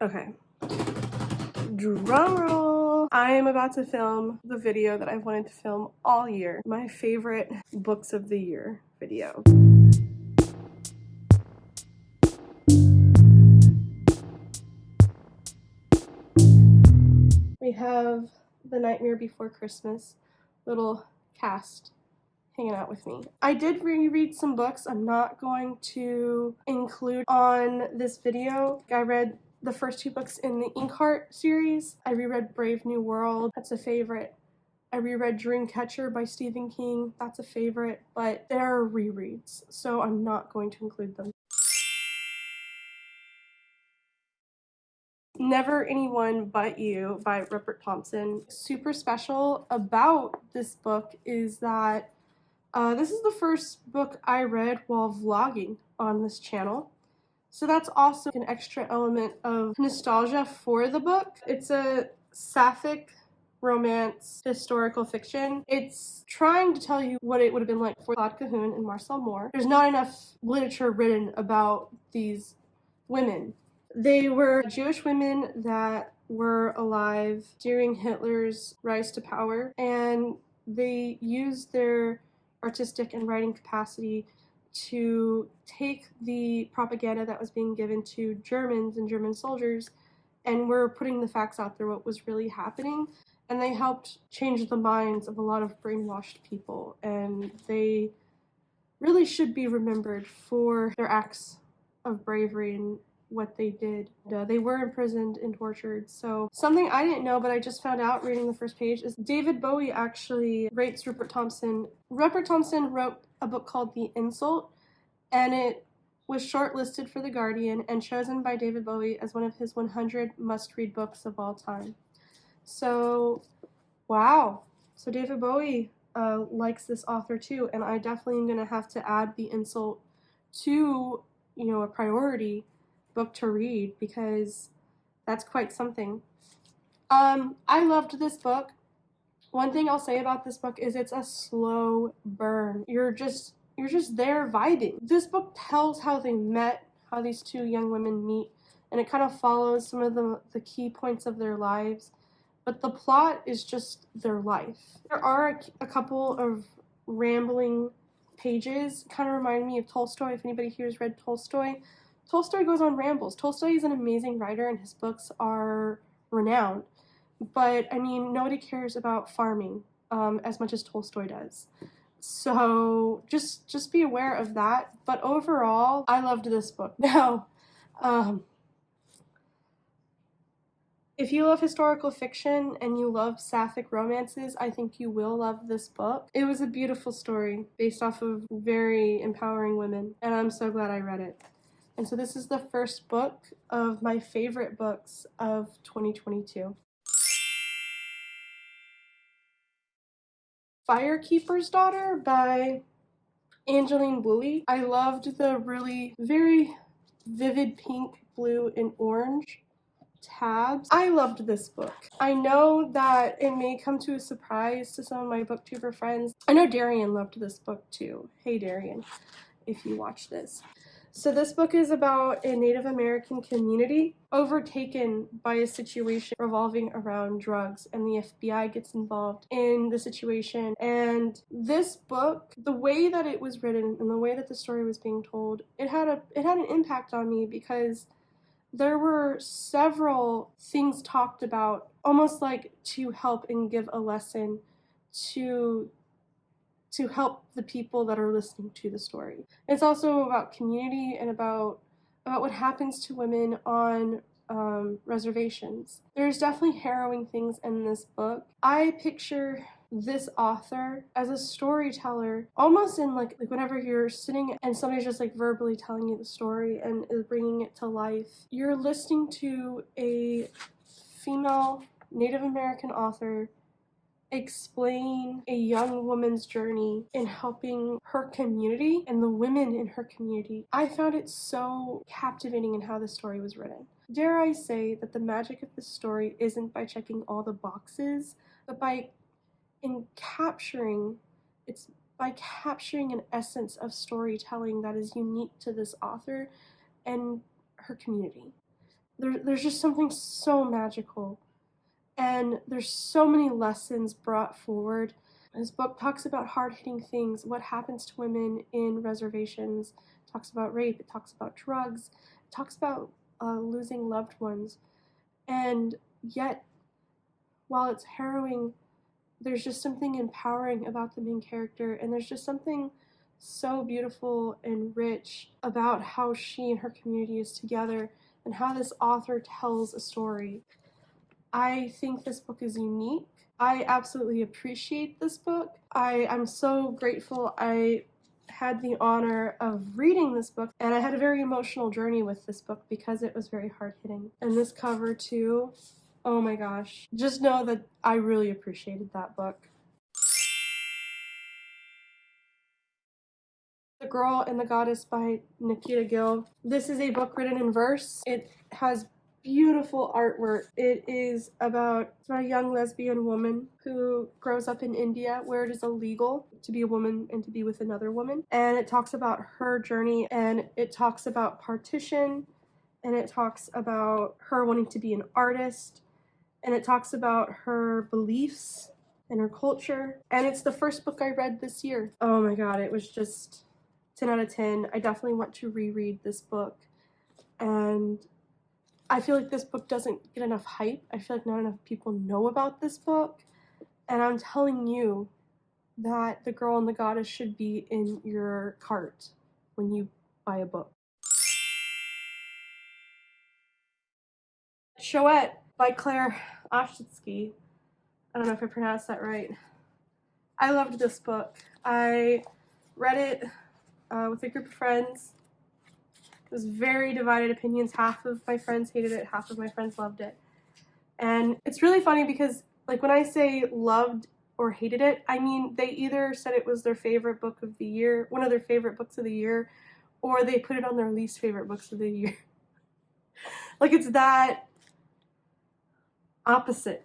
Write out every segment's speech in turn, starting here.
Okay. Drum roll! I am about to film the video that I've wanted to film all year. My favorite books of the year video. We have The Nightmare Before Christmas, little cast hanging out with me. I did reread some books I'm not going to include on this video. I read the first two books in the Inkheart series. I reread Brave New World. That's a favorite. I reread Dreamcatcher by Stephen King. That's a favorite, but they're rereads, so I'm not going to include them. Never Anyone But You by Rupert Thompson. Super special about this book is that this is the first book I read while vlogging on this channel. So that's also an extra element of nostalgia for the book. It's a sapphic romance historical fiction. It's trying to tell you what it would have been like for Claude Cahun and Marcel Moore. There's not enough literature written about these women. They were Jewish women that were alive during Hitler's rise to power, and they used their artistic and writing capacity to take the propaganda that was being given to Germans and German soldiers and were putting the facts out there, what was really happening. And they helped change the minds of a lot of brainwashed people. And they really should be remembered for their acts of bravery and what they did. They were imprisoned and tortured. So something I didn't know, but I just found out reading the first page, is David Bowie actually rates Rupert Thompson. Rupert Thompson wrote a book called The Insult, and it was shortlisted for The Guardian and chosen by David Bowie as one of his 100 must-read books of all time. So, wow. So David Bowie likes this author too, and I definitely am going to have to add The Insult to, a priority book to read, because that's quite something. I loved this book. One thing I'll say about this book is it's a slow burn. You're just there vibing. This book tells how they met, how these two young women meet, and it kind of follows some of the key points of their lives. But the plot is just their life. There are a couple of rambling pages, kind of remind me of Tolstoy. If anybody here has read Tolstoy, Tolstoy goes on rambles. Tolstoy is an amazing writer and his books are renowned. But I mean, nobody cares about farming as much as Tolstoy does. So just be aware of that. But overall, I loved this book. Now, if you love historical fiction and you love sapphic romances, I think you will love this book. It was a beautiful story based off of very empowering women, and I'm so glad I read it. And so this is the first book of my favorite books of 2022. Firekeeper's Daughter by Angeline Woolley. I loved the really very vivid pink, blue, and orange tabs. I loved this book. I know that it may come to a surprise to some of my booktuber friends. I know Darian loved this book too. Hey Darian, if you watch this. So this book is about a Native American community overtaken by a situation revolving around drugs, and the FBI gets involved in the situation. And this book, the way that it was written and the way that the story was being told, it had an impact on me, because there were several things talked about, almost like to help and give a lesson to help the people that are listening to the story. It's also about community and about what happens to women on reservations. There's definitely harrowing things in this book. I picture this author as a storyteller, almost in like whenever you're sitting and somebody's just like verbally telling you the story and is bringing it to life. You're listening to a female Native American author explain a young woman's journey in helping her community and the women in her community. I found it so captivating in how the story was written. Dare I say that the magic of this story isn't by checking all the boxes, but by capturing an essence of storytelling that is unique to this author and her community. there's just something so magical, and there's so many lessons brought forward. This book talks about hard-hitting things, what happens to women in reservations, it talks about rape, it talks about drugs, it talks about losing loved ones. And yet, while it's harrowing, there's just something empowering about the main character, and there's just something so beautiful and rich about how she and her community is together and how this author tells a story. I think this book is unique. I absolutely appreciate this book. I'm so grateful I had the honor of reading this book, and I had a very emotional journey with this book because it was very hard-hitting. And this cover too, oh my gosh. Just know that I really appreciated that book. The Girl and the Goddess by Nikita Gill. This is a book written in verse. It has beautiful artwork. It's about a young lesbian woman who grows up in India where it is illegal to be a woman and to be with another woman. And it talks about her journey, and it talks about partition, and it talks about her wanting to be an artist, and it talks about her beliefs and her culture. And it's the first book I read this year. Oh my god, it was just 10 out of 10. I definitely want to reread this book. And I feel like this book doesn't get enough hype. I feel like not enough people know about this book. And I'm telling you that The Girl and the Goddess should be in your cart when you buy a book. Choette by Claire Oshinsky. I don't know if I pronounced that right. I loved this book. I read it with a group of friends. It was very divided opinions. Half of my friends hated it, half of my friends loved it. And it's really funny because, like, when I say loved or hated it, I mean they either said it was their favorite book of the year, one of their favorite books of the year, or they put it on their least favorite books of the year. Like, it's that opposite.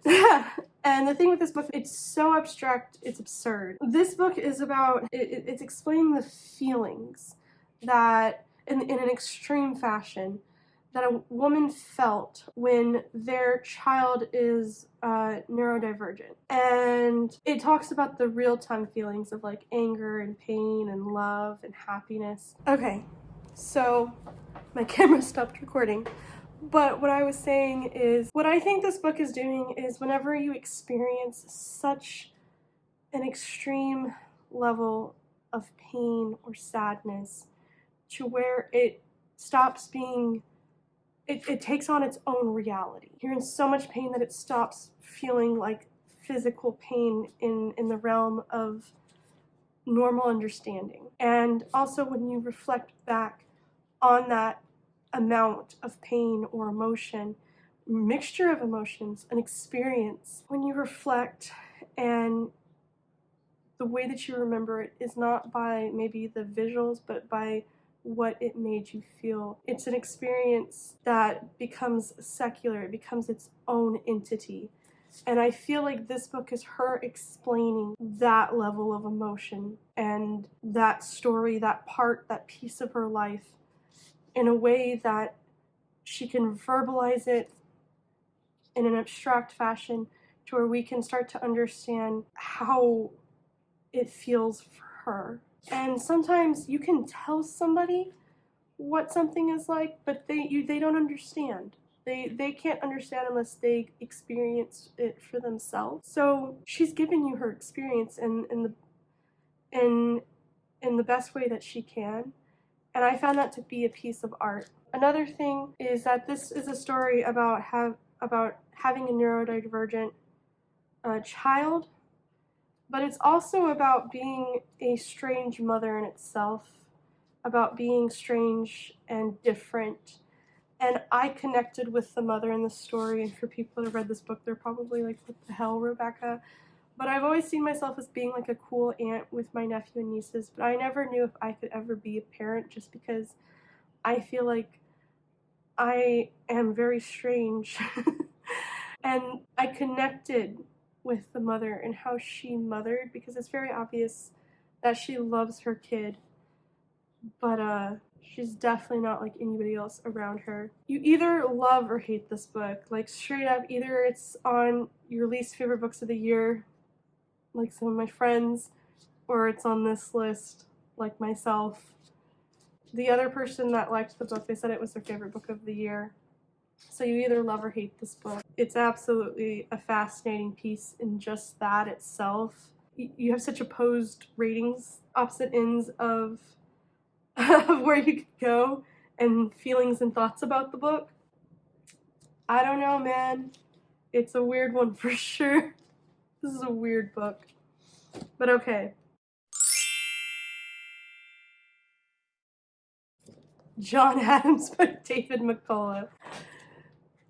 And the thing with this book, it's so abstract, it's absurd. This book is about, it's explaining the feelings that, in an extreme fashion, that a woman felt when their child is neurodivergent. And it talks about the real-time feelings of like anger and pain and love and happiness. Okay, so my camera stopped recording. But what I was saying is, what I think this book is doing is whenever you experience such an extreme level of pain or sadness to where it stops being, it takes on its own reality. You're in so much pain that it stops feeling like physical pain in the realm of normal understanding. And also when you reflect back on that amount of pain or emotion, mixture of emotions, an experience, when you reflect, and the way that you remember it is not by maybe the visuals, but by what it made you feel. It's an experience that becomes secular, it becomes its own entity. And I feel like this book is her explaining that level of emotion and that story, that part, that piece of her life in a way that she can verbalize it in an abstract fashion to where we can start to understand how it feels for her. And sometimes you can tell somebody what something is like, but they don't understand. They can't understand unless they experience it for themselves. So she's giving you her experience in the best way that she can. And I found that to be a piece of art. Another thing is that this is a story about having a neurodivergent child, but it's also about being a strange mother in itself, about being strange and different. And I connected with the mother in the story, and for people that have read this book, they're probably like, what the hell, Rebecca? But I've always seen myself as being like a cool aunt with my nephew and nieces, but I never knew if I could ever be a parent just because I feel like I am very strange. And I connected with the mother and how she mothered, because it's very obvious that she loves her kid, but She's definitely not like anybody else around her. You either love or hate this book. Like, straight up, either it's on your least favorite books of the year, like some of my friends, or it's on this list, like myself. The other person that liked the book, they said it was their favorite book of the year. So you either love or hate this book. It's absolutely a fascinating piece in just that itself. You have such opposed ratings, opposite ends of where you could go, and feelings and thoughts about the book. I don't know, man. It's a weird one for sure. This is a weird book. But okay. John Adams by David McCullough.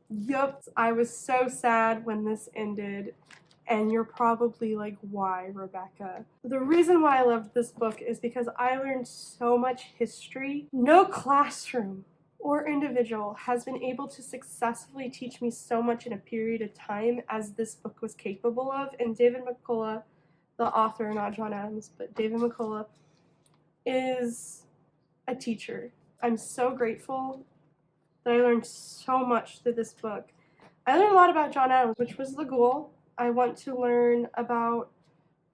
Yup, I was so sad when this ended, and you're probably like, why, Rebecca? The reason why I loved this book is because I learned so much history. No classroom or individual has been able to successfully teach me so much in a period of time as this book was capable of, and David McCullough, the author, not John Adams, but David McCullough, is a teacher. I'm so grateful that I learned so much through this book. I learned a lot about John Adams, which was the goal. I want to learn about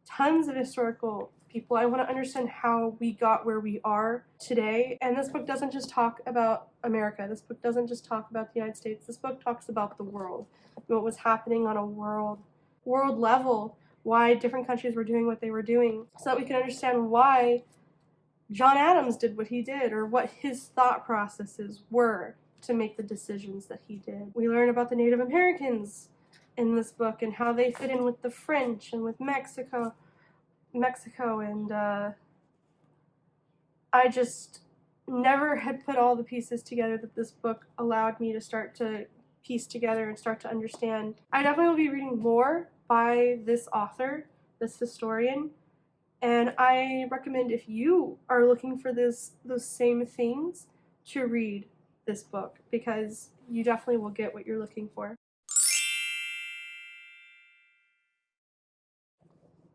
tons of historical people. I want to understand how we got where we are today. And this book doesn't just talk about America. This book doesn't just talk about the United States. This book talks about the world, what was happening on a world level, why different countries were doing what they were doing, so that we can understand why John Adams did what he did, or what his thought processes were to make the decisions that he did. We learn about the Native Americans in this book and how they fit in with the French and with Mexico, and I just never had put all the pieces together that this book allowed me to start to piece together and start to understand. I definitely will be reading more by this author, this historian, and I recommend, if you are looking for those same things, to read this book, because you definitely will get what you're looking for.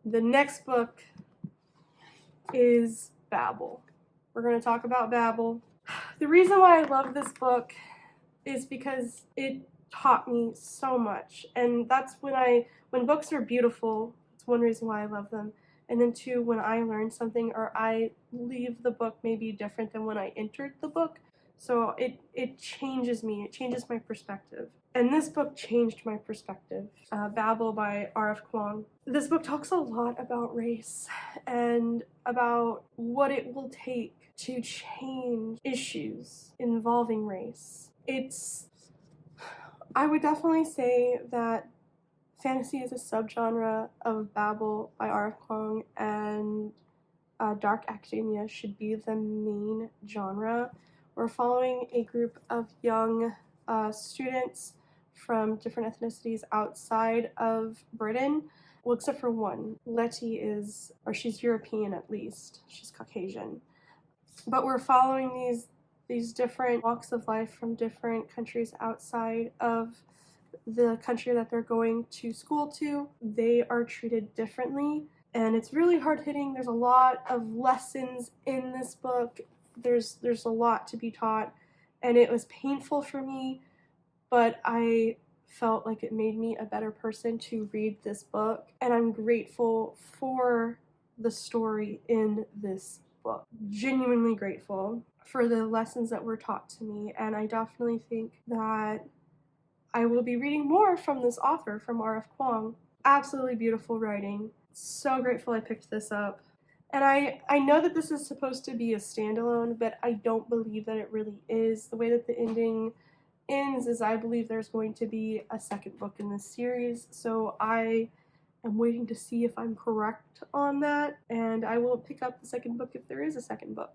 The next book is Babel. We're going to talk about Babel. The reason why I love this book is because it taught me so much, and that's when books are beautiful, it's one reason why I love them. And then two, when I learn something or I leave the book maybe different than when I entered the book. So it changes me, it changes my perspective. And this book changed my perspective. Babel by R.F. Kuang. This book talks a lot about race and about what it will take to change issues involving race. I would definitely say that fantasy is a subgenre of Babel by R.F. Kuang, and dark academia should be the main genre. We're following a group of young students from different ethnicities outside of Britain, well, except for one. Letty she's European at least. She's Caucasian. But we're following these different walks of life from different countries outside of the country that they're going to school to. They are treated differently, and it's really hard-hitting. There's a lot of lessons in this book. There's a lot to be taught, and it was painful for me, but I felt like it made me a better person to read this book, and I'm grateful for the story in this book. Genuinely grateful for the lessons that were taught to me, and I definitely think that I will be reading more from this author, from R.F. Kuang. Absolutely beautiful writing. So grateful I picked this up. And I know that this is supposed to be a standalone, but I don't believe that it really is. The way that the ending ends is I believe there's going to be a second book in this series, so I am waiting to see if I'm correct on that, and I will pick up the second book if there is a second book.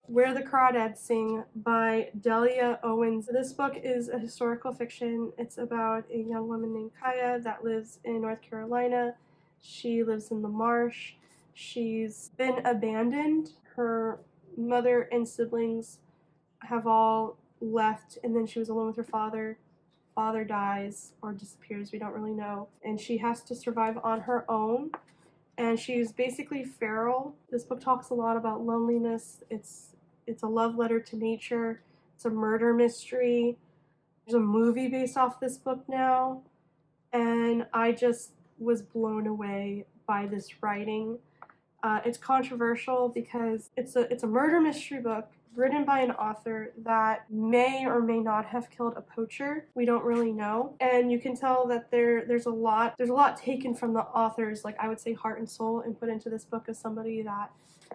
Where the Crawdads Sing by Delia Owens. This book is a historical fiction. It's about a young woman named Kaya that lives in North Carolina. She lives in the marsh. She's been abandoned. Her mother and siblings have all left, and then she was alone with her father. Father dies or disappears, we don't really know. And she has to survive on her own and she's basically feral. This book talks a lot about loneliness. It's a love letter to nature. It's a murder mystery. There's a movie based off this book now, and I just was blown away by this writing. It's controversial because it's a murder mystery book written by an author that may or may not have killed a poacher. We don't really know, and you can tell that there's a lot taken from the author's, like, I would say, heart and soul, and put into this book as somebody that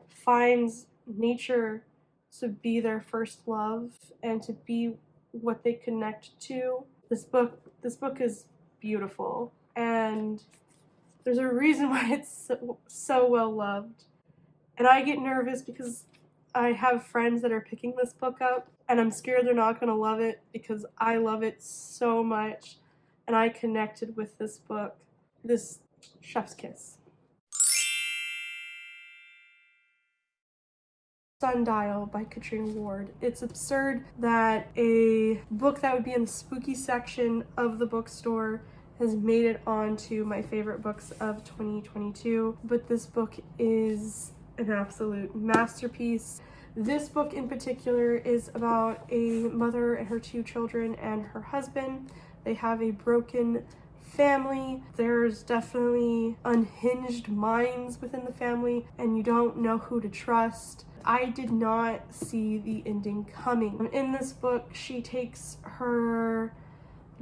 finds nature to be their first love and to be what they connect to. This book is beautiful, and there's a reason why it's so well loved. And I get nervous because I have friends that are picking this book up, and I'm scared they're not going to love it because I love it so much, and I connected with this book. This chef's kiss. Sundial by Katrina Ward. It's absurd that a book that would be in the spooky section of the bookstore has made it onto my favorite books of 2022, but this book is an absolute masterpiece. This book in particular is about a mother and her 2 children and her husband. They have a broken family. There's definitely unhinged minds within the family, and you don't know who to trust. I did not see the ending coming. In this book, she takes her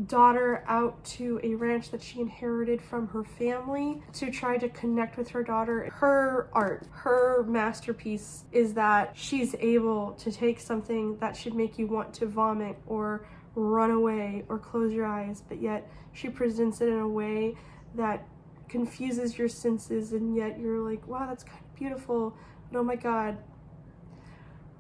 daughter out to a ranch that she inherited from her family to try to connect with her daughter. Her art, her masterpiece is that she's able to take something that should make you want to vomit or run away or close your eyes, but yet she presents it in a way that confuses your senses, and yet you're like, wow, that's kind of beautiful, but oh my god,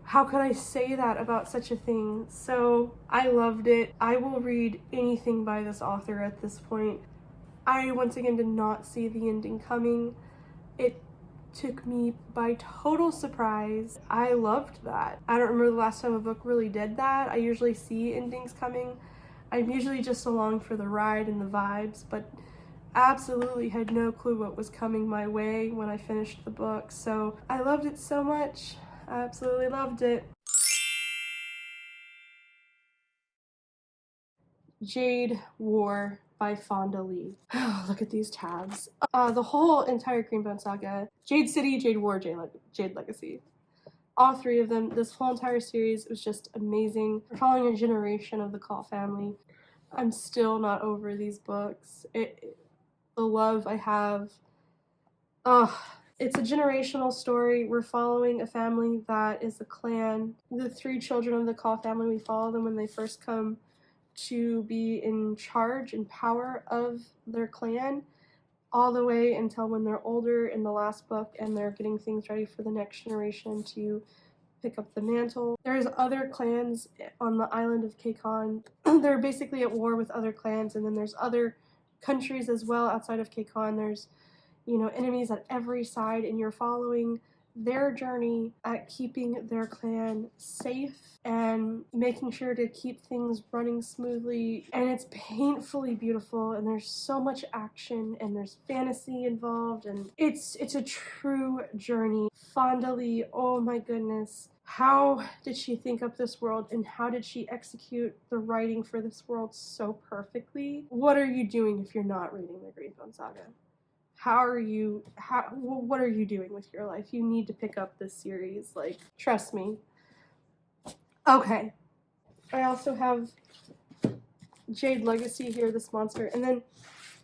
how could I say that about such a thing? So I loved it. I will read anything by this author at this point. I once again did not see the ending coming. It took me by total surprise. I loved that. I don't remember the last time a book really did that. I usually see endings coming. I'm usually just along for the ride and the vibes, but absolutely had no clue what was coming my way when I finished the book. So I loved it so much. I absolutely loved it. Jade War by Fonda Lee. Oh, look at these tabs. The whole entire Greenbone saga. Jade City, Jade War, Jade Legacy. All 3 of them. This whole entire series was just amazing. We're following a generation of the Call family. I'm still not over these books. The love I have. It's a generational story. We're following a family that is a clan. The 3 children of the Call family, we follow them when they first come to be in charge and power of their clan, all the way until when they're older in the last book and they're getting things ready for the next generation to pick up the mantle. There's other clans on the island of Kekon. They're basically at war with other clans, and then there's other countries as well outside of Kekon. There's, enemies at every side, and you're following their journey at keeping their clan safe and making sure to keep things running smoothly. And it's painfully beautiful, and there's so much action, and there's fantasy involved, and it's a true journey. Fonda Lee, oh my goodness. How did she think up this world, and how did she execute the writing for this world so perfectly? What are you doing if you're not reading the Greenbone Saga? What are you doing with your life? You need to pick up this series, like, trust me. Okay. I also have Jade Legacy here, this monster, and then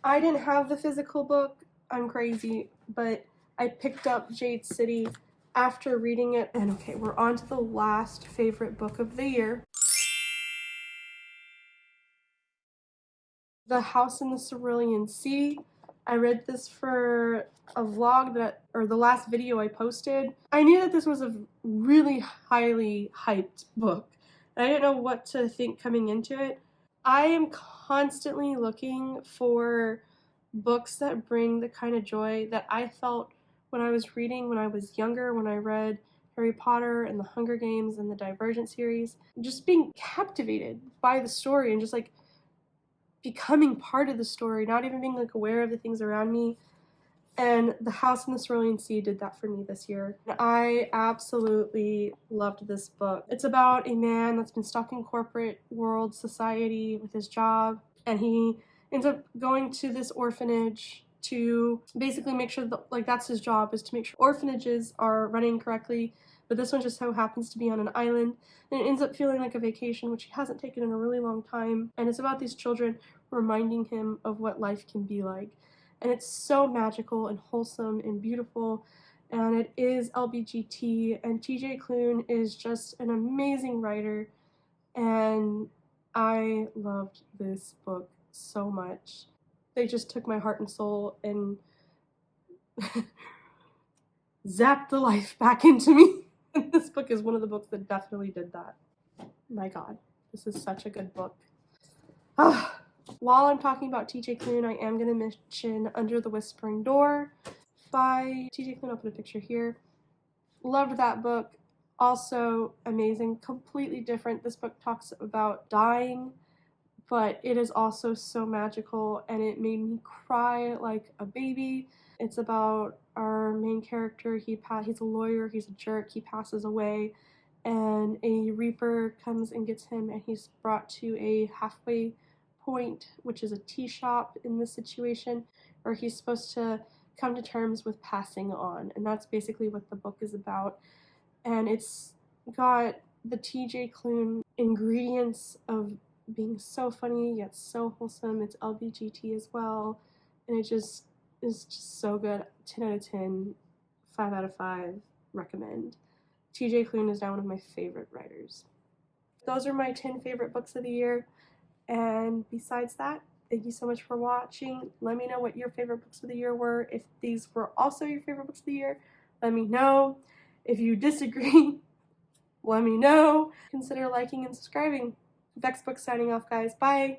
I didn't have the physical book. I'm crazy, but I picked up Jade City after reading it. And okay, we're on to the last favorite book of the year. The House in the Cerulean Sea. I read this for a vlog the last video I posted. I knew that this was a really highly hyped book, and I didn't know what to think coming into it. I am constantly looking for books that bring the kind of joy that I felt when I was reading when I was younger, when I read Harry Potter and the Hunger Games and the Divergent series. Just being captivated by the story and just like becoming part of the story, not even being like aware of the things around me. And The House in the Cerulean Sea did that for me this year. I absolutely loved this book. It's about a man that's been stuck in corporate world society with his job, and he ends up going to this orphanage to basically make sure that, like, that's his job, is to make sure orphanages are running correctly. But this one just so happens to be on an island, and it ends up feeling like a vacation, which he hasn't taken in a really long time. And it's about these children reminding him of what life can be like. And it's so magical and wholesome and beautiful, and it is LBGT, and TJ Klune is just an amazing writer, and I loved this book so much. They just took my heart and soul and zapped the life back into me. And this book is one of the books that definitely did that. My God, this is such a good book. While I'm talking about TJ Klune, I am going to mention Under the Whispering Door by TJ Klune. I'll put a picture here. Loved that book. Also amazing. Completely different. This book talks about dying, but it is also so magical, and it made me cry like a baby. It's about our main character. He's a lawyer. He's a jerk. He passes away, and a reaper comes and gets him, and he's brought to a halfway point, which is a tea shop in this situation, where he's supposed to come to terms with passing on. And that's basically what the book is about. And it's got the TJ Klune ingredients of being so funny yet so wholesome. It's LBGT as well, and it just is just so good. 10 out of 10, 5 out of 5, recommend. TJ Klune is now one of my favorite writers. Those are my 10 favorite books of the year. And besides that, thank you so much for watching. Let me know what your favorite books of the year were. If these were also your favorite books of the year, let me know. If you disagree, let me know. Consider liking and subscribing. Vex Books signing off, guys. Bye.